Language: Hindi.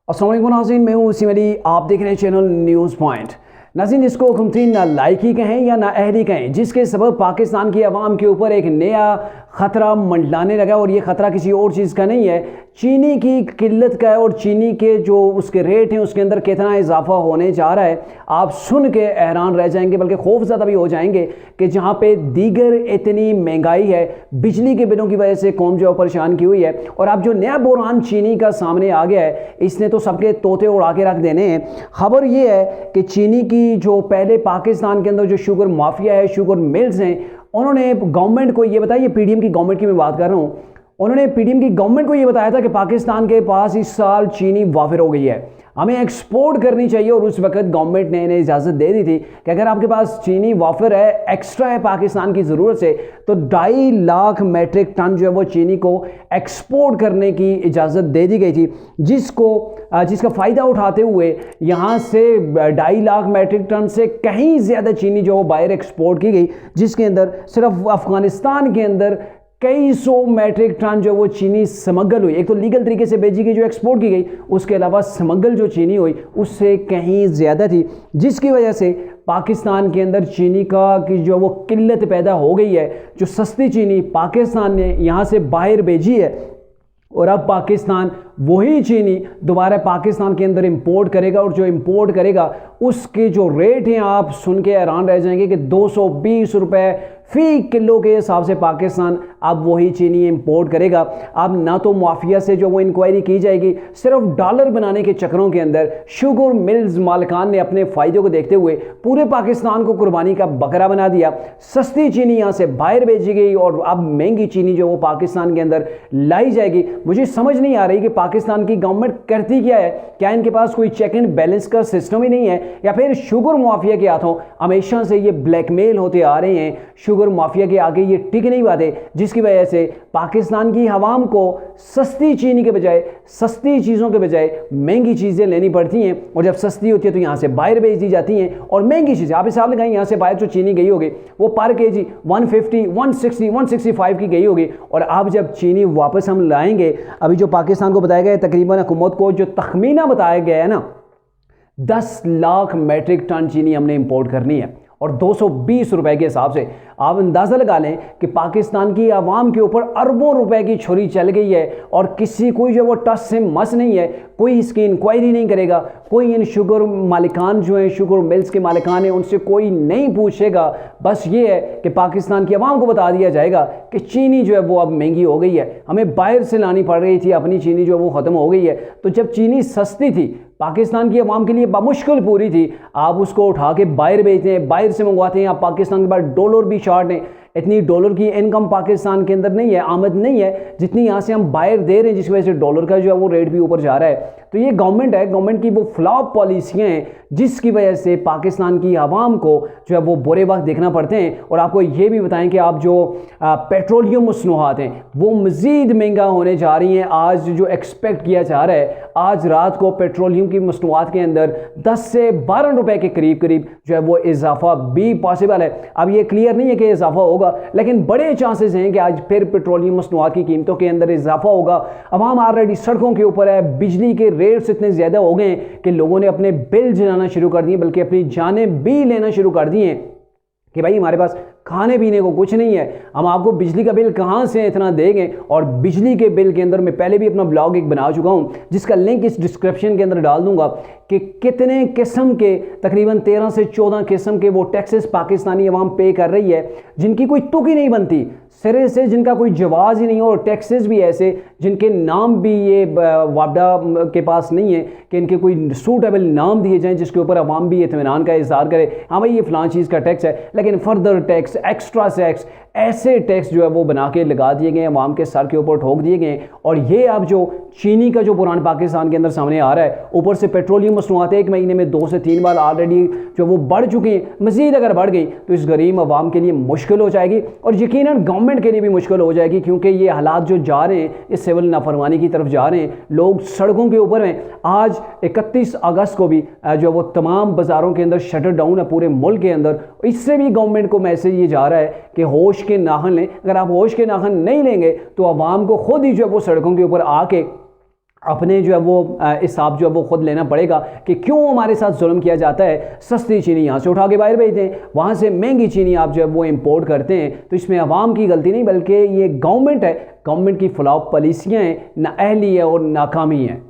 अस्सलाम वालेकुम नाज़रीन, मैं हूँ उसी अली। आप देख रहे हैं चैनल न्यूज़ पॉइंट। नाज़रीन, इसको हुकूमतीन ना लायकी कहें या ना अहली कहें, जिसके सबब पाकिस्तान की आवाम के ऊपर एक नया ख़तरा मंडलाने लगा और ये ख़तरा किसी और चीज़ का नहीं है, चीनी की किल्लत का है और चीनी के जो उसके रेट हैं उसके अंदर कितना इजाफा होने जा रहा है। आप सुन के हैरान रह जाएंगे, बल्कि खौफज़दा भी हो जाएंगे कि जहाँ पे दीगर इतनी महंगाई है, बिजली के बिलों की वजह से कौम जो परेशान की हुई है, और अब जो नया बुरहान चीनी का सामने आ गया है, इसने तो सबके तोते उड़ा के रख देने हैं। खबर ये है कि चीनी की जो पहले पाकिस्तान के अंदर जो शुगर माफिया है, शुगर मिल्स हैं, उन्होंने गवर्नमेंट को ये बताया, ये पीडीएम की गवर्नमेंट की मैं बात कर रहा हूँ, उन्होंने पीडीएम की गवर्नमेंट को ये बताया था कि पाकिस्तान के पास इस साल चीनी वाफिर हो गई है, हमें एक्सपोर्ट करनी चाहिए। और उस वक्त गवर्नमेंट ने इन्हें इजाज़त दे दी थी कि अगर आपके पास चीनी वाफिर है, एक्स्ट्रा है पाकिस्तान की ज़रूरत से, तो 2.5 लाख मैट्रिक टन जो है वो चीनी को एक्सपोर्ट करने की इजाज़त दे दी गई थी, जिसका फ़ायदा उठाते हुए यहाँ से 2.5 लाख मैट्रिक टन से कहीं ज़्यादा चीनी जो बाहर एक्सपोर्ट की गई, जिसके अंदर सिर्फ अफ़गानिस्तान के अंदर कई सौ मैट्रिक टन जो वो चीनी स्मगल हुई। एक तो लीगल तरीके से बेची गई जो एक्सपोर्ट की गई, उसके अलावा स्मगल जो चीनी हुई उससे कहीं ज़्यादा थी, जिसकी वजह से पाकिस्तान के अंदर चीनी की जो वो किल्लत पैदा हो गई है। जो सस्ती चीनी पाकिस्तान ने यहाँ से बाहर भेजी है और अब पाकिस्तान वही चीनी दोबारा पाकिस्तान के अंदर इंपोर्ट करेगा, और जो इंपोर्ट करेगा उसके जो रेट हैं आप सुन के हैरान रह जाएंगे कि 220 रुपये फ़ी किलो के हिसाब से पाकिस्तान अब वही चीनी इंपोर्ट करेगा। अब ना तो माफिया से जो वो इंक्वायरी की जाएगी, सिर्फ डॉलर बनाने के चक्करों के अंदर शुगर मिल्स मालिकान ने अपने फ़ायदे को देखते हुए पूरे पाकिस्तान को कुर्बानी का बकरा बना दिया। सस्ती चीनी यहाँ से बाहर भेजी गई और अब महंगी चीनी जो वो पाकिस्तान के अंदर लाई जाएगी। मुझे समझ नहीं आ रही कि पाकिस्तान की गवर्नमेंट करती क्या है। क्या इनके पास कोई चेक एंड बैलेंस का सिस्टम ही नहीं है, या फिर शुगर माफिया के हाथों हमेशा से ये ब्लैकमेल होते आ रहे हैं, शुगर माफिया के आगे ये टिक नहीं पाते, जिसकी वजह से पाकिस्तान की आवाम को सस्ती चीनी के बजाय, सस्ती चीज़ों के बजाय महंगी चीज़ें लेनी पड़ती हैं, और जब सस्ती होती है तो यहाँ से बाहर भेज दी जाती हैं। और महंगी चीज़ें आप हिसाब लगाएं, यहाँ से बाहर जो चीनी गई होगी वो पर केजी 150, 160, 165 की गई होगी, और अब जब चीनी वापस हम लाएंगे, अभी जो पाकिस्तान को बताया गया है, तकरीबन हुकूमत को जो तखमीना बताया गया है ना, 10 लाख मैट्रिक टन चीनी हमने इंपोर्ट करनी है, और 220 रुपए के हिसाब से आप अंदाज़ा लगा लें कि पाकिस्तान की आवाम के ऊपर अरबों रुपए की छुरी चल गई है, और किसी कोई जो वो टस से मस नहीं है, कोई इसकी इंक्वायरी नहीं करेगा, कोई इन शुगर मालिकान जो हैं, शुगर मिल्स के मालिकान हैं, उनसे कोई नहीं पूछेगा। बस ये है कि पाकिस्तान की आवाम को बता दिया जाएगा कि चीनी जो है वो अब महंगी हो गई है, हमें बाहर से लानी पड़ रही थी, अपनी चीनी जो है वो ख़त्म हो गई है। तो जब चीनी सस्ती थी, पाकिस्तान की आवाम के लिए बामुश्किल पूरी थी, आप उसको उठा के बाहर भेजते हैं, बाहर से मंगवाते हैं। आप पाकिस्तान के बाद डॉलर भी शॉर्ट हैं, इतनी डॉलर की इनकम पाकिस्तान के अंदर नहीं है, आमद नहीं है जितनी यहाँ से हम बाहर दे रहे हैं, जिस वजह से डॉलर का जो है वो रेट भी ऊपर जा रहा है। तो ये गवर्नमेंट है, गवर्नमेंट की वो फ्लॉप पॉलिसियाँ हैं जिसकी वजह से पाकिस्तान की आवाम को जो है वो बुरे वक्त देखना पड़ते हैं। और आपको ये भी बताएं कि आप जो पेट्रोलियम मसनूआत हैं वो मज़ीद महंगा होने जा रही हैं। आज जो एक्सपेक्ट किया जा रहा है, आज रात को पेट्रोलियम की मसनूआत के अंदर 10 से 12 रुपए के करीब जो है वो इजाफा भी पॉसिबल है। अब ये क्लियर नहीं है कि इजाफा होगा, लेकिन बड़े चांसेस हैं कि आज फिर पेट्रोलियम मसनूआत की कीमतों के अंदर इजाफा होगा। अवाम ऑलरेडी सड़कों के ऊपर है, बिजली के रेट्स इतने ज़्यादा हो गए हैं कि लोगों ने अपने बिल जलाना शुरू कर दिए, बल्कि अपनी जानें भी लेना शुरू कर दिए कि भाई हमारे पास खाने पीने को कुछ नहीं है, हम आपको बिजली का बिल कहाँ से इतना देंगे। और बिजली के बिल के अंदर मैं पहले भी अपना ब्लॉग एक बना चुका हूँ, जिसका लिंक इस डिस्क्रिप्शन के अंदर डाल दूंगा, कि कितने किस्म के, तकरीबन 13 से 14 किस्म के वो टैक्सेस पाकिस्तानी अवाम पे कर रही है, जिनकी कोई तुक ही नहीं बनती सिरे से, जिनका कोई जवाज़ ही नहीं हो। और टैक्सेस भी ऐसे जिनके नाम भी ये वापडा के पास नहीं है कि इनके कोई सूटेबल नाम दिए जाएँ जिसके ऊपर अवाम भी इत्मीनान का इज़हार करे, हाँ भाई ये फ़लाँ चीज़ का टैक्स है, लेकिन फर्दर टैक्स, एक्स्ट्रा टैक्स, ऐसे टैक्स जो है वो बना के लगा दिए गए, अवाम के सर के ऊपर ठोक दिए गए। और ये अब जो चीनी का जो बुरहान पाकिस्तान के अंदर सामने आ रहा है, ऊपर से पेट्रोलियम मसनूआत एक महीने में 2 से 3 बार ऑलरेडी जो वो बढ़ चुकी हैं, मज़ीद अगर बढ़ गई तो इस गरीब अवाम के लिए मुश्किल हो जाएगी, और यकीनन गवर्नमेंट के लिए भी मुश्किल हो जाएगी, क्योंकि ये हालात जो जा रहे हैं इस सिविल नाफरमानी की तरफ जा रहे हैं, लोग सड़कों के ऊपर हैं। आज 31 अगस्त को भी जो वो तमाम बाज़ारों के अंदर शटर डाउन है पूरे मुल्क के अंदर। इससे भी गवर्नमेंट को मैसेज ये जा रहा है कि होश के नाखन लें। अगर आप होश के नाखन नहीं लेंगे तो आवाम को खुद ही जो है वो सड़कों के ऊपर आके अपने जो है वो हिसाब जो है वो खुद लेना पड़ेगा कि क्यों हमारे साथ जुल्म किया जाता है। सस्ती चीनी यहाँ से उठा के बाहर भेज दें, वहाँ से महंगी चीनी आप जो है वो इंपोर्ट करते हैं, तो इसमें अवाम की गलती नहीं बल्कि ये गवर्नमेंट है, गवर्नमेंट की फ्लॉप पॉलिसियाँ हैं, नाअहली है और नाकामी है।